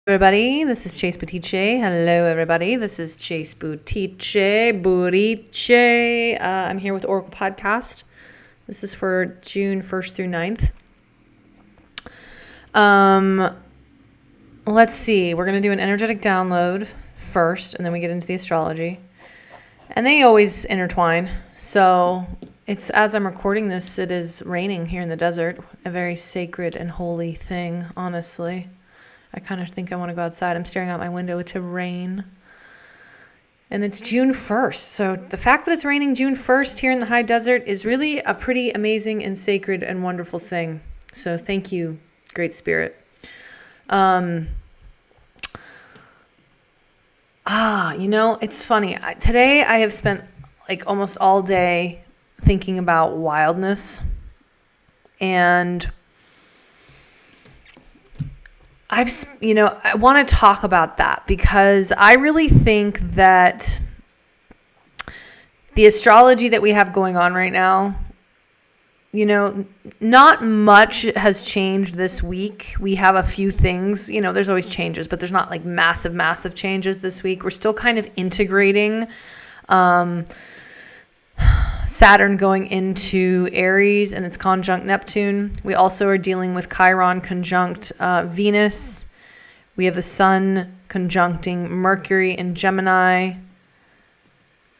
Everybody, this is Chase Butice. Hello, everybody. This is Chase Butice. I'm here with Oracle Podcast. This is for June 1st through 9th. Let's see. We're going to do an energetic download first, and then we get into the astrology. And they always intertwine. So it's as I'm recording this, it is raining here in the desert. A very sacred and holy thing, honestly. I kind of think I want to go outside. I'm staring out my window to rain. And it's June 1st. So the fact that it's raining June 1st here in the high desert is really a pretty amazing and sacred and wonderful thing. So thank you, Great Spirit. It's funny. Today I have spent like almost all day thinking about wildness. And I want to talk about that because I really think that the astrology that we have going on right now, not much has changed this week. We have a few things, there's always changes, but there's not like massive changes this week. We're still kind of integrating Saturn going into Aries and it's conjunct Neptune. We also are dealing with Chiron conjunct Venus. We have the Sun conjuncting Mercury in Gemini.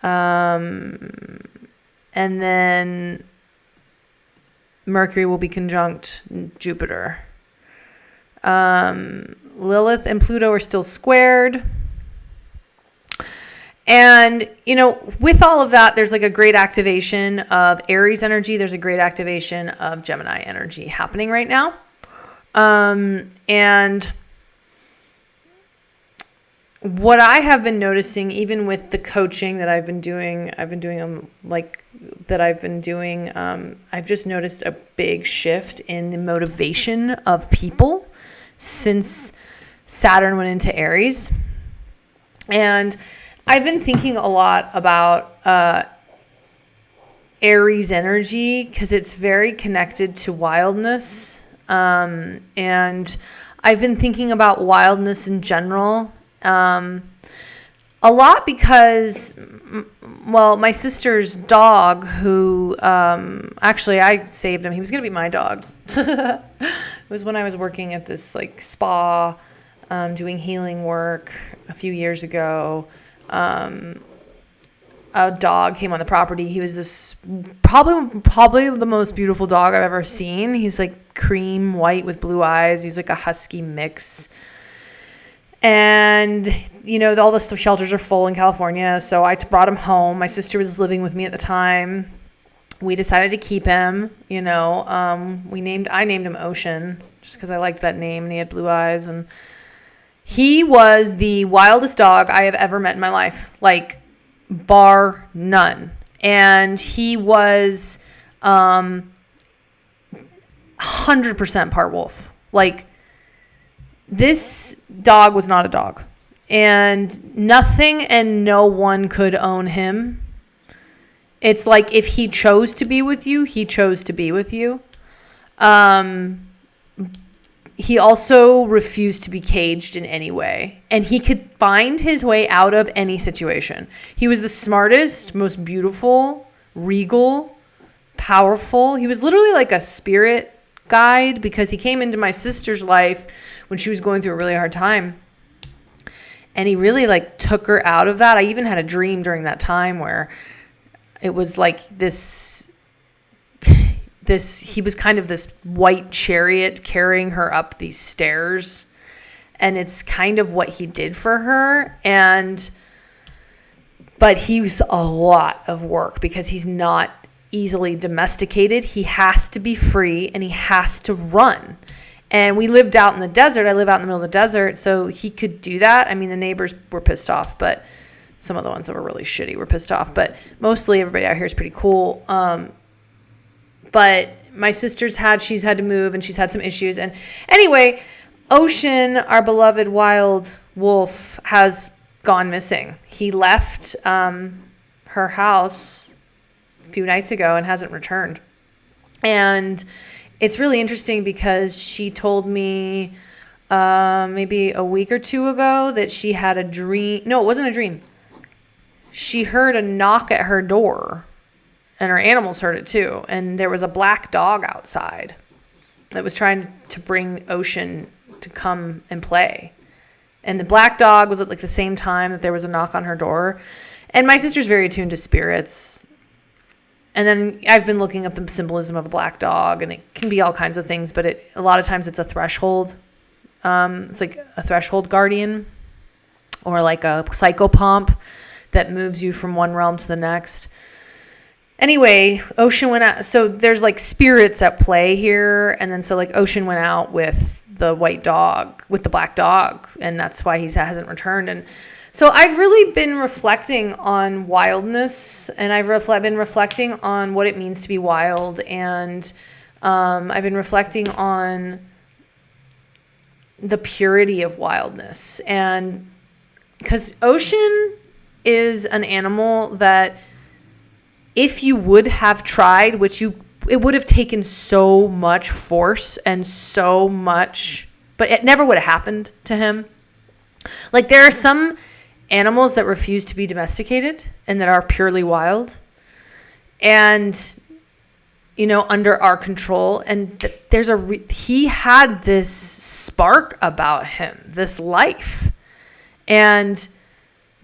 And then Mercury will be conjunct Jupiter. Lilith and Pluto are still squared. And, with all of that, there's like a great activation of Aries energy. There's a great activation of Gemini energy happening right now. And what I have been noticing, even with the coaching that I've been doing, I've just noticed a big shift in the motivation of people since Saturn went into Aries. And I've been thinking a lot about Aries energy because it's very connected to wildness. And I've been thinking about wildness in general a lot because, my sister's dog who actually I saved him. He was going to be my dog. It was when I was working at this like spa doing healing work a few years ago. A dog came on the property. He was this probably the most beautiful dog I've ever seen. He's like cream white with blue eyes. He's like a husky mix. And, all the shelters are full in California. So I brought him home. My sister was living with me at the time. We decided to keep him, I named him Ocean just because I liked that name and he had blue eyes. And he was the wildest dog I have ever met in my life, like bar none. And he was 100% part wolf. Like this dog was not a dog, and nothing and no one could own him. It's like if he chose to be with you, he chose to be with you. He also refused to be caged in any way. And he could find his way out of any situation. He was the smartest, most beautiful, regal, powerful. He was literally like a spirit guide because he came into my sister's life when she was going through a really hard time. And he really like took her out of that. I even had a dream during that time where it was like he was kind of this white chariot carrying her up these stairs. And it's kind of what he did for her. But he's a lot of work because he's not easily domesticated. He has to be free and he has to run. And we lived out in the desert. I live out in the middle of the desert. So he could do that. I mean, the neighbors were pissed off, but some of the ones that were really shitty were pissed off. But mostly everybody out here is pretty cool. But my she's had to move and she's had some issues. And anyway, Ocean, our beloved wild wolf, has gone missing. He left her house a few nights ago and hasn't returned. And it's really interesting because she told me maybe a week or two ago that she had a dream. No, it wasn't a dream. She heard a knock at her door, and her animals heard it too. And there was a black dog outside that was trying to bring Ocean to come and play. And the black dog was at like the same time that there was a knock on her door. And my sister's very attuned to spirits. And then I've been looking up the symbolism of a black dog, and it can be all kinds of things, but a lot of times it's a threshold. It's like a threshold guardian, or like a psychopomp that moves you from one realm to the next. Anyway, Ocean went out. So there's like spirits at play here. And then so like Ocean went out with the white dog, with the black dog. And that's why he hasn't returned. And so I've really been reflecting on wildness, and I've been reflecting on what it means to be wild. And I've been reflecting on the purity of wildness. And because Ocean is an animal that, if you would have tried, it would have taken so much force and so much, but it never would have happened to him. Like, there are some animals that refuse to be domesticated and that are purely wild and, under our control. And he had this spark about him, this life. And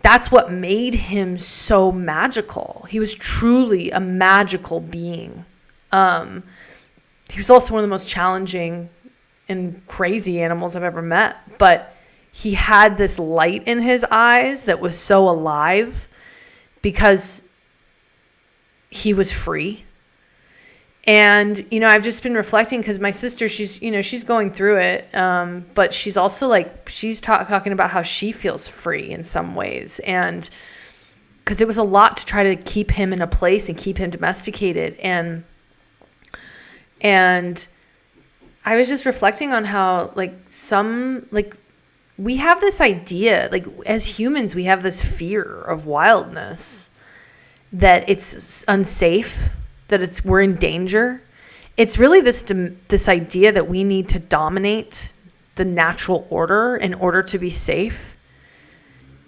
that's what made him so magical. He was truly a magical being. He was also one of the most challenging and crazy animals I've ever met. But he had this light in his eyes that was so alive because he was free. And, I've just been reflecting because my sister, she's going through it. But she's also she's talking about how she feels free in some ways. And because it was a lot to try to keep him in a place and keep him domesticated. And I was just reflecting on how we have this idea, as humans, we have this fear of wildness, that it's unsafe, that we're in danger. It's really this idea that we need to dominate the natural order in order to be safe.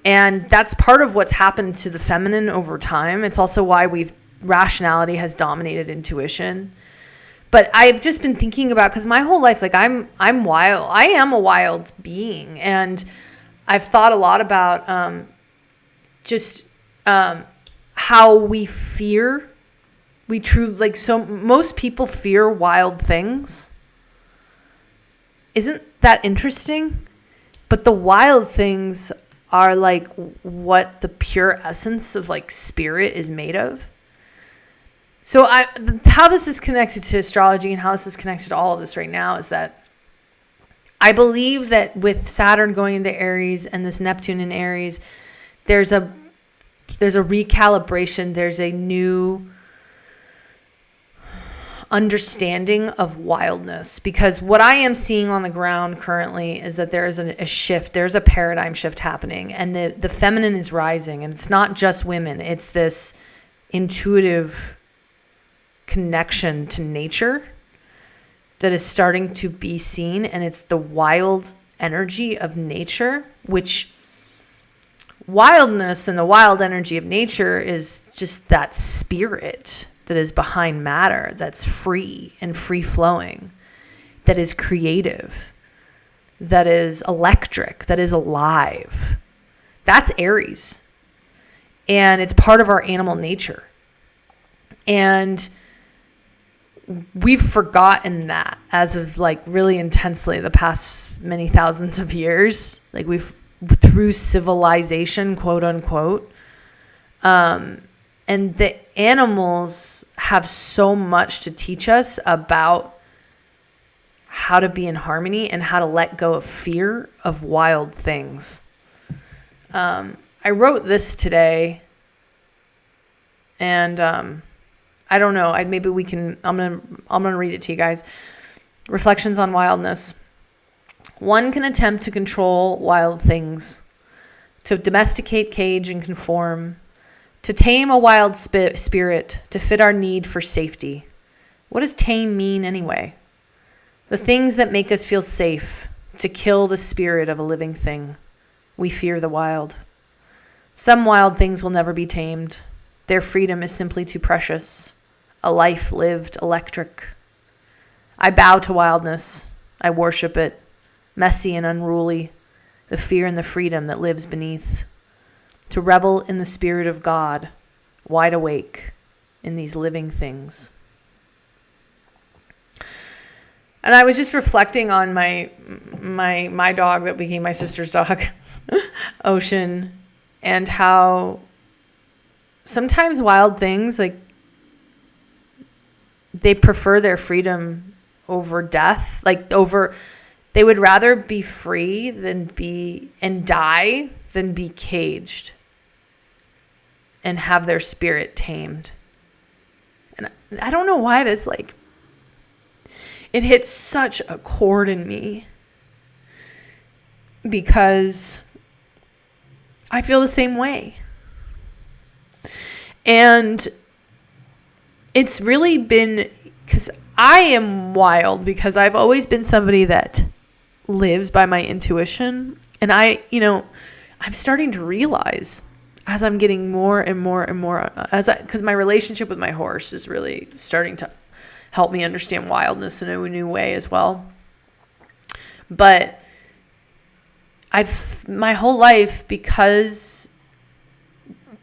And that's part of what's happened to the feminine over time. It's also why rationality has dominated intuition. But I've just been thinking about, because my whole life, I'm wild. I am a wild being. And I've thought a lot about how we fear. So most people fear wild things. Isn't that interesting? But the wild things are what the pure essence of spirit is made of. So how this is connected to astrology and how this is connected to all of this right now is that I believe that with Saturn going into Aries and this Neptune in Aries, there's a recalibration, there's a new understanding of wildness, because what I am seeing on the ground currently is that there is a shift, there's a paradigm shift happening, and the feminine is rising, and it's not just women, it's this intuitive connection to nature that is starting to be seen, and it's the wild energy of nature, which wildness and the wild energy of nature is just that spirit that is behind matter, that's free and free-flowing, that is creative, that is electric, that is alive. That's Aries. And it's part of our animal nature. And we've forgotten that as of really intensely the past many thousands of years. We've, through civilization, quote unquote, and the animals have so much to teach us about how to be in harmony and how to let go of fear of wild things. I wrote this today, and I don't know. I'm gonna read it to you guys. Reflections on wildness. One can attempt to control wild things, to domesticate, cage, and conform, to tame a wild spirit, to fit our need for safety. What does tame mean anyway? The things that make us feel safe, to kill the spirit of a living thing. We fear the wild. Some wild things will never be tamed. Their freedom is simply too precious. A life lived electric. I bow to wildness. I worship it. Messy and unruly. The fear and the freedom that lives beneath. To revel in the spirit of God. Wide awake in these living things. And I was just reflecting on my dog that became my sister's dog, Ocean, and how sometimes wild things, like, they prefer their freedom over death, they would rather be free and die than be caged and have their spirit tamed. And I don't know why this, it hits such a chord in me, because I feel the same way. And it's really been, because I am wild, because I've always been somebody that lives by my intuition. And I'm starting to realize as I'm getting more and more and more, because my relationship with my horse is really starting to help me understand wildness in a new way as well. But my whole life, because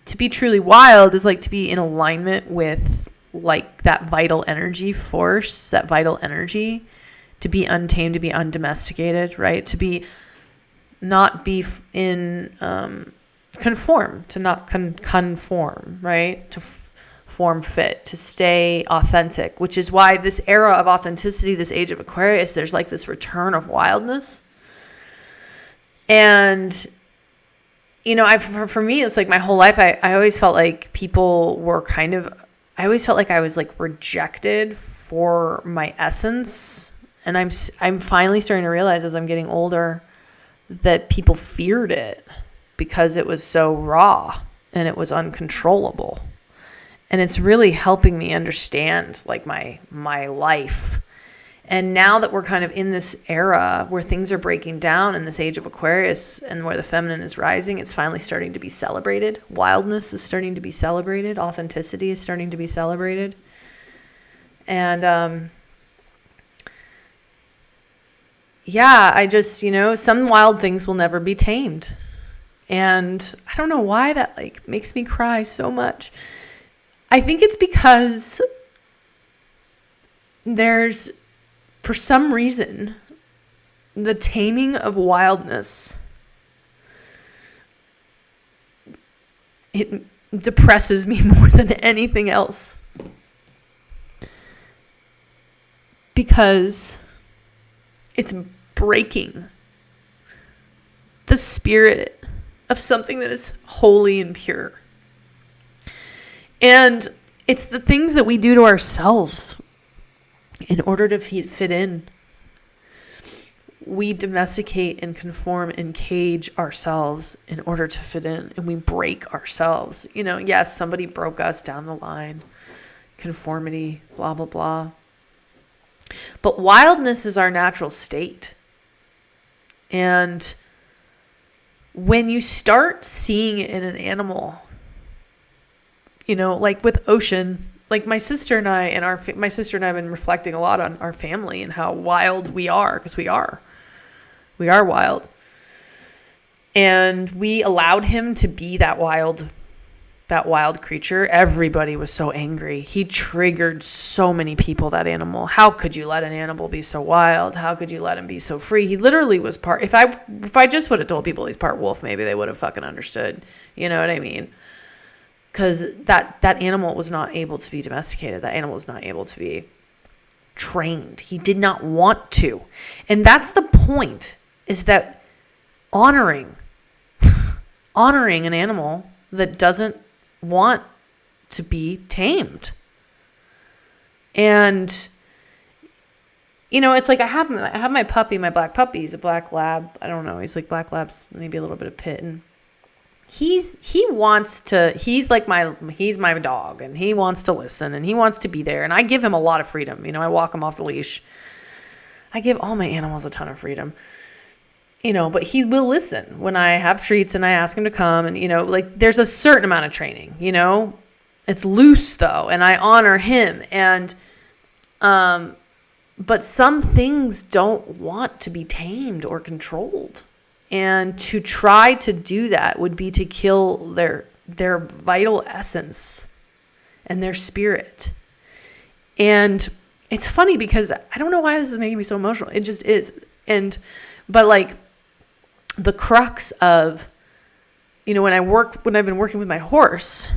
to be truly wild is to be in alignment with that vital energy force, that vital energy, to be untamed, to be undomesticated, right? To not be in conform, to not conform, right? To form fit, to stay authentic, which is why this era of authenticity, this age of Aquarius, there's this return of wildness. And for me, it's my whole life, I always felt like people were I always felt like I was rejected for my essence. And I'm finally starting to realize, as I'm getting older, that people feared it because it was so raw and it was uncontrollable. And it's really helping me understand my life. And now that we're kind of in this era where things are breaking down in this age of Aquarius and where the feminine is rising, it's finally starting to be celebrated. Wildness is starting to be celebrated. Authenticity is starting to be celebrated. And I just, some wild things will never be tamed. And I don't know why that makes me cry so much. I think it's because there's, for some reason, the taming of wildness, it depresses me more than anything else. Because it's breaking the spirit of something that is holy and pure. And it's the things that we do to ourselves in order to fit in. We domesticate and conform and cage ourselves in order to fit in, and we break ourselves. Yes, somebody broke us down the line. Conformity, blah, blah, blah. But wildness is our natural state. And when you start seeing it in an animal, with Ocean, my sister and I my sister and I have been reflecting a lot on our family and how wild we are, because we are wild. And we allowed him to be that wild creature. Everybody was so angry. He triggered so many people, that animal. How could you let an animal be so wild? How could you let him be so free? He literally was if I just would have told people he's part wolf, maybe they would have fucking understood. You know what I mean? Because that animal was not able to be domesticated. That animal was not able to be trained. He did not want to. And that's the point, is that honoring an animal that doesn't want to be tamed. And, it's I have my puppy, my black puppy. He's a black lab. I don't know. He's black labs, maybe a little bit of pit. And he's my dog, and he wants to listen, and he wants to be there. And I give him a lot of freedom. I walk him off the leash. I give all my animals a ton of freedom. but he will listen when I have treats and I ask him to come, and, like there's a certain amount of training, it's loose though. And I honor him. And, but some things don't want to be tamed or controlled. And to try to do that would be to kill their vital essence and their spirit. And it's funny because I don't know why this is making me so emotional. It just is. But like the crux of, when I've been working with my horse,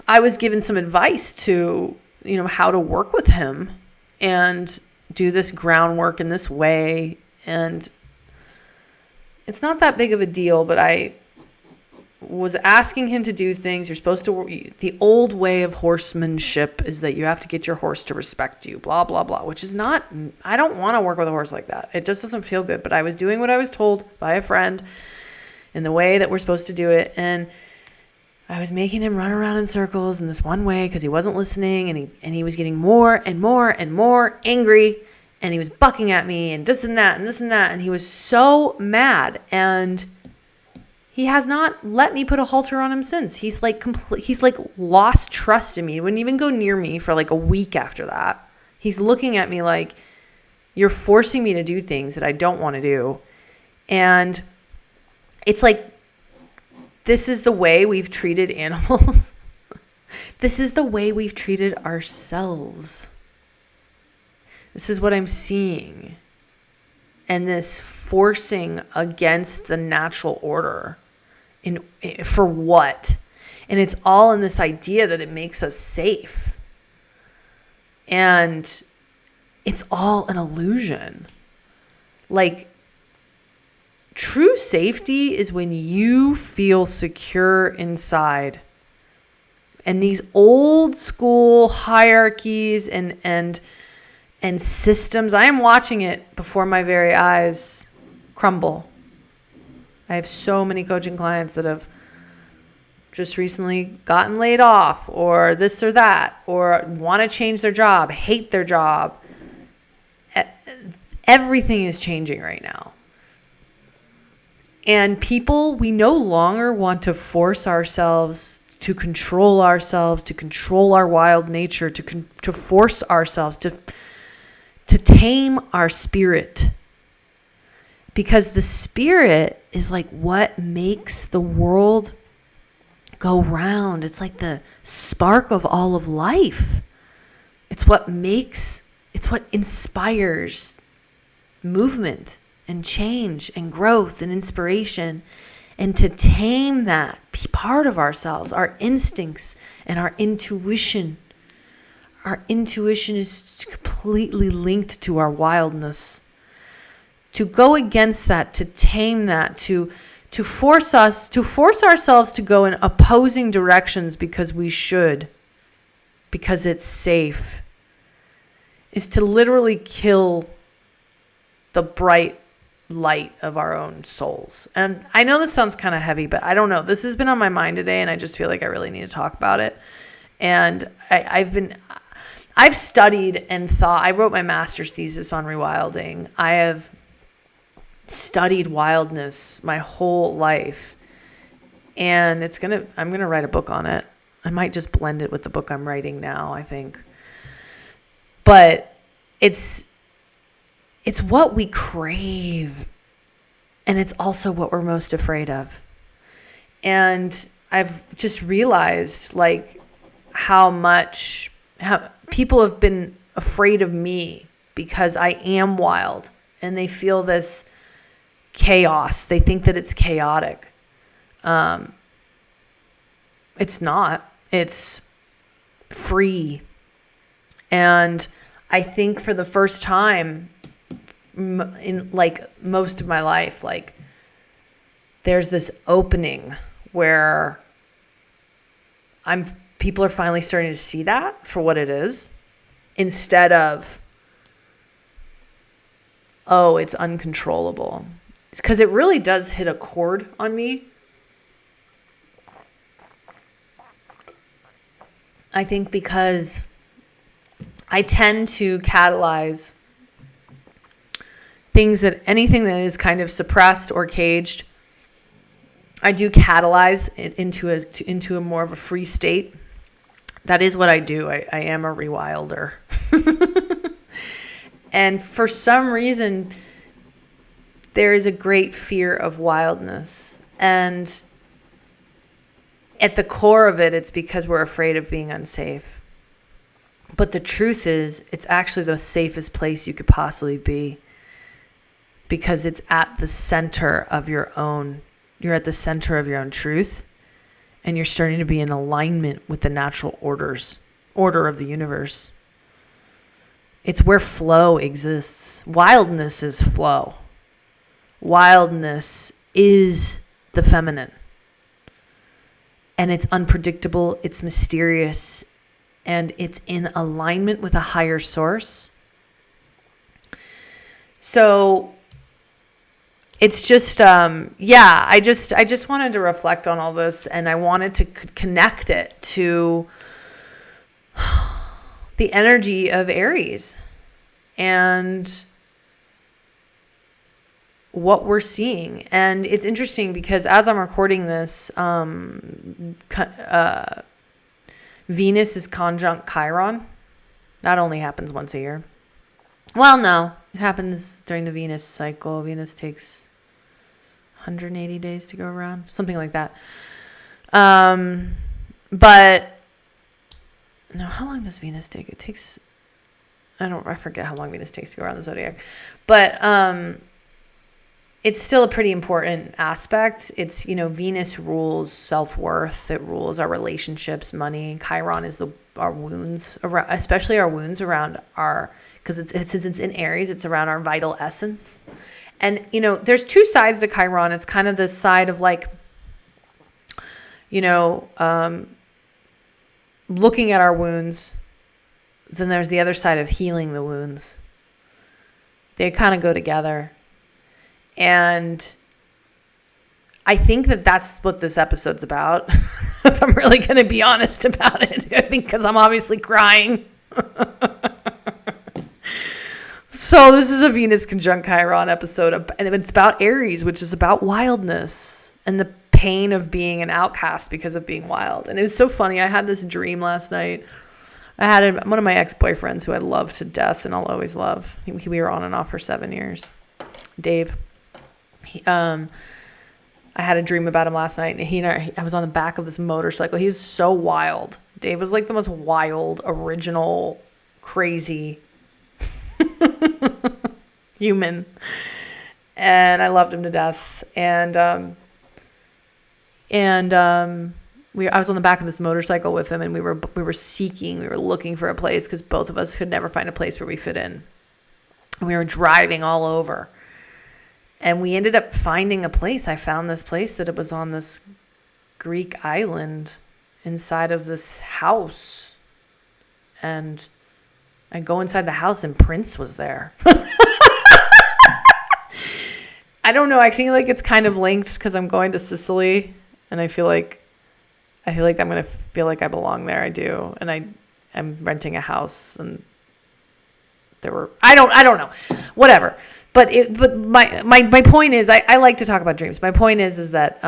I was given some advice to, how to work with him and do this groundwork in this way. And it's not that big of a deal, but I was asking him to do things. You're supposed to, the old way of horsemanship is that you have to get your horse to respect you, blah, blah, blah, which is not, I don't want to work with a horse like that. It just doesn't feel good. But I was doing what I was told by a friend in the way that we're supposed to do it. And I was making him run around in circles in this one way because he wasn't listening, and he was getting more and more and more angry, and he was bucking at me and this and that and this and that, and he was so mad, and he has not let me put a halter on him since. He's like lost trust in me. He wouldn't even go near me for like a week after that. He's looking at me like, you're forcing me to do things that I don't want to do. And it's like, this is the way we've treated animals. This is the way we've treated ourselves. This is what I'm seeing. And this forcing against the natural order. For what? And it's all in this idea that it makes us safe. And it's all an illusion. Like, true safety is when you feel secure inside. And these old school hierarchies and systems, I am watching it before my very eyes crumble. I have so many coaching clients that have just recently gotten laid off, or this or that, or want to change their job, hate their job. Everything is changing right now. And people, we no longer want to force ourselves to control our wild nature, to force ourselves to tame our spirit. Because the spirit is like what makes the world go round. It's like the spark of all of life. It's what inspires movement and change and growth and inspiration. And to tame that part of ourselves, our instincts and our intuition. Our intuition is completely linked to our wildness. To go against that, to tame that, to force ourselves to go in opposing directions because we should, because it's safe, is to literally kill the bright light of our own souls. And I know this sounds kind of heavy, but I don't know. This has been on my mind today, and I just feel like I really need to talk about it. And I've studied and thought. I wrote my master's thesis on rewilding. I have studied wildness my whole life, and I'm gonna write a book on it. I might just blend it with the book I'm writing now, I think. But it's what we crave, and it's also what we're most afraid of. And I've just realized like how people have been afraid of me because I am wild, and they feel this chaos. They think that it's chaotic. It's not. It's free. And I think for the first time in like most of my life, like there's this opening where people are finally starting to see that for what it is, instead of, oh, it's uncontrollable. Because it really does hit a chord on me. I think because I tend to catalyze anything that is kind of suppressed or caged, I do catalyze it into a more of a free state. That is what I do. I am a rewilder. And for some reason, there is a great fear of wildness. And at the core of it, it's because we're afraid of being unsafe. But the truth is, it's actually the safest place you could possibly be, because it's at the center of you're at the center of your own truth, and you're starting to be in alignment with the natural order of the universe. It's where flow exists. Wildness is flow. Wildness is the feminine. And it's unpredictable, it's mysterious, and it's in alignment with a higher source. So it's just, I just wanted to reflect on all this, and I wanted to connect it to the energy of Aries and what we're seeing. And it's interesting because as I'm recording this, Venus is conjunct Chiron. That only happens once a year. Well, no, it happens during the Venus cycle. Venus takes 180 days to go around, something like that. But no, how long does Venus take? It takes, I forget how long Venus takes to go around the zodiac, but it's still a pretty important aspect. It's, Venus rules self-worth. It rules our relationships, money. Chiron is our wounds, especially our wounds around because since it's in Aries, it's around our vital essence. And, there's two sides to Chiron. It's kind of the side of looking at our wounds. Then there's the other side of healing the wounds. They kind of go together. And I think that's what this episode's about. If I'm really going to be honest about it, I think because I'm obviously crying. So this is a Venus conjunct Chiron episode, and it's about Aries, which is about wildness and the pain of being an outcast because of being wild. And it was so funny. I had this dream last night. I had one of my ex-boyfriends who I love to death and I'll always love. We were on and off for 7 years. Dave. I had a dream about him last night, and I was on the back of this motorcycle. He was so wild. Dave was like the most wild, original, crazy human, and I loved him to death. And I was on the back of this motorcycle with him, and we were looking for a place because both of us could never find a place where we fit in. And we were driving all over. And we ended up finding a place. I found this place that it was on this Greek island inside of this house. And I go inside the house and Prince was there. I don't know. I feel like it's kind of linked because I'm going to Sicily and I feel like I'm going to feel like I belong there. I do. And I'm renting a house and I don't know. Whatever. But my point is, I like to talk about dreams. My point is that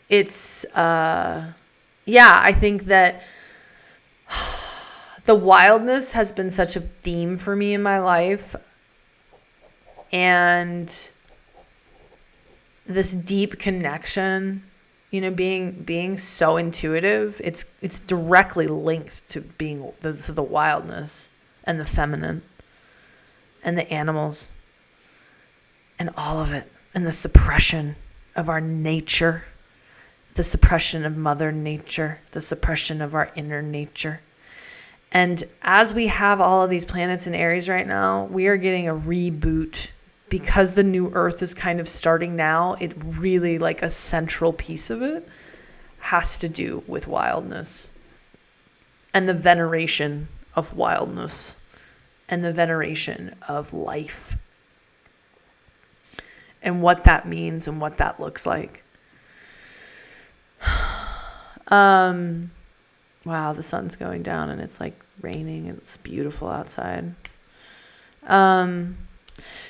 it's I think that the wildness has been such a theme for me in my life, and this deep connection, being so intuitive, it's directly linked to being to the wildness and the feminine and the animals and all of it, and the suppression of our nature, the suppression of Mother Nature, the suppression of our inner nature. And as we have all of these planets in Aries right now, we are getting a reboot because the new Earth is kind of starting now. It really, like, a central piece of it has to do with wildness and the veneration of wildness and the veneration of life and what that means and what that looks like. wow, the sun's going down and it's like raining and it's beautiful outside.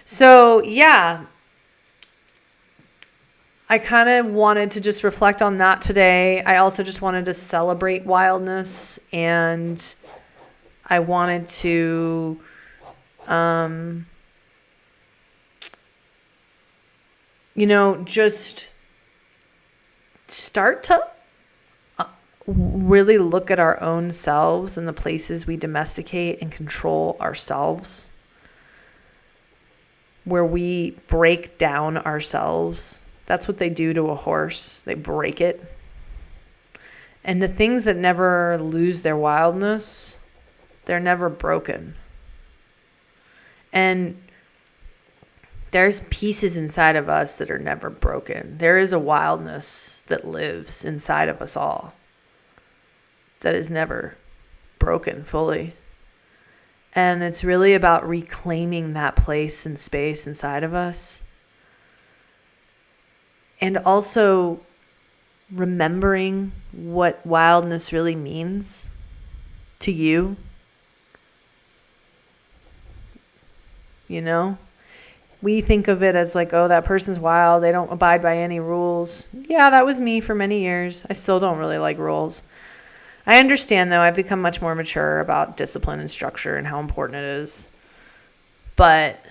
So yeah, I kind of wanted to just reflect on that today. I also just wanted to celebrate wildness, and I wanted to just start to really look at our own selves and the places we domesticate and control ourselves, where we break down ourselves. That's what they do to a horse. They break it. And the things that never lose their wildness, they're never broken. And there's pieces inside of us that are never broken. There is a wildness that lives inside of us all that is never broken fully. And it's really about reclaiming that place and space inside of us. And also remembering what wildness really means to you. We think of it as like, oh, that person's wild. They don't abide by any rules. Yeah, that was me for many years. I still don't really like rules. I understand, though. I've become much more mature about discipline and structure and how important it is. But,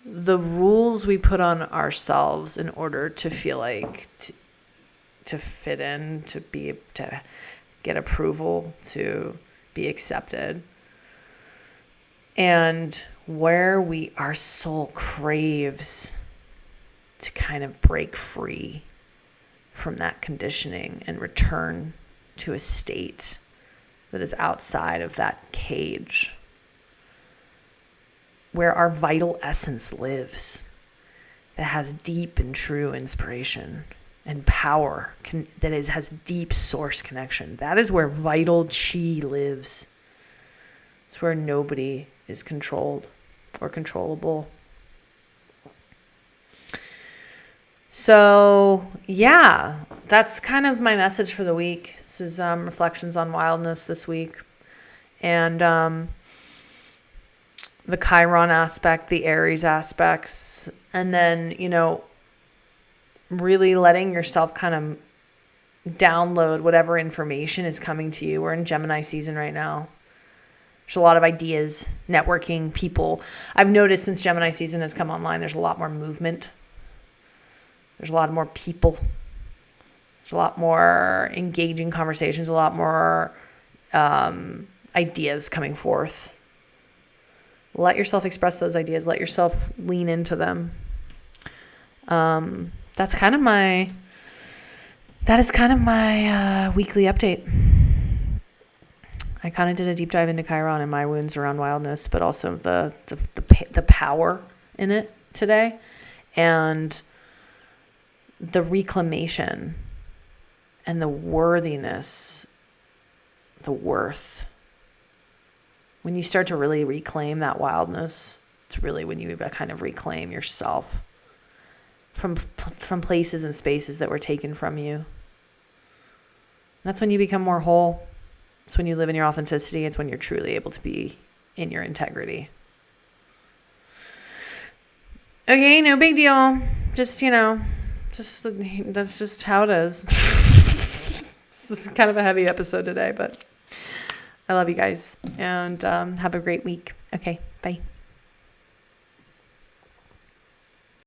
the rules we put on ourselves in order to feel like to fit in, to get approval, to be accepted. And where our soul craves to kind of break free from that conditioning and return to a state that is outside of that cage, where our vital essence lives, that has deep and true inspiration and power, has deep source connection. That is where vital chi lives. It's where nobody is controlled or controllable. So, yeah, that's kind of my message for the week. This is reflections on wildness this week. And the Chiron aspect, the Aries aspects, and then, really letting yourself kind of download whatever information is coming to you. We're in Gemini season right now. There's a lot of ideas, networking, people. I've noticed since Gemini season has come online, there's a lot more movement. There's a lot more people. There's a lot more engaging conversations, a lot more ideas coming forth. Let yourself express those ideas. Let yourself lean into them. That is kind of my weekly update. I kind of did a deep dive into Chiron and my wounds around wildness, but also the power in it today, and the reclamation and the worthiness, the worth. When you start to really reclaim that wildness, it's really when you kind of reclaim yourself from places and spaces that were taken from you. That's when you become more whole. It's when you live in your authenticity. It's when you're truly able to be in your integrity. Okay, no big deal. Just, that's just how it is. This is kind of a heavy episode today, but I love you guys. And have a great week. Okay, bye.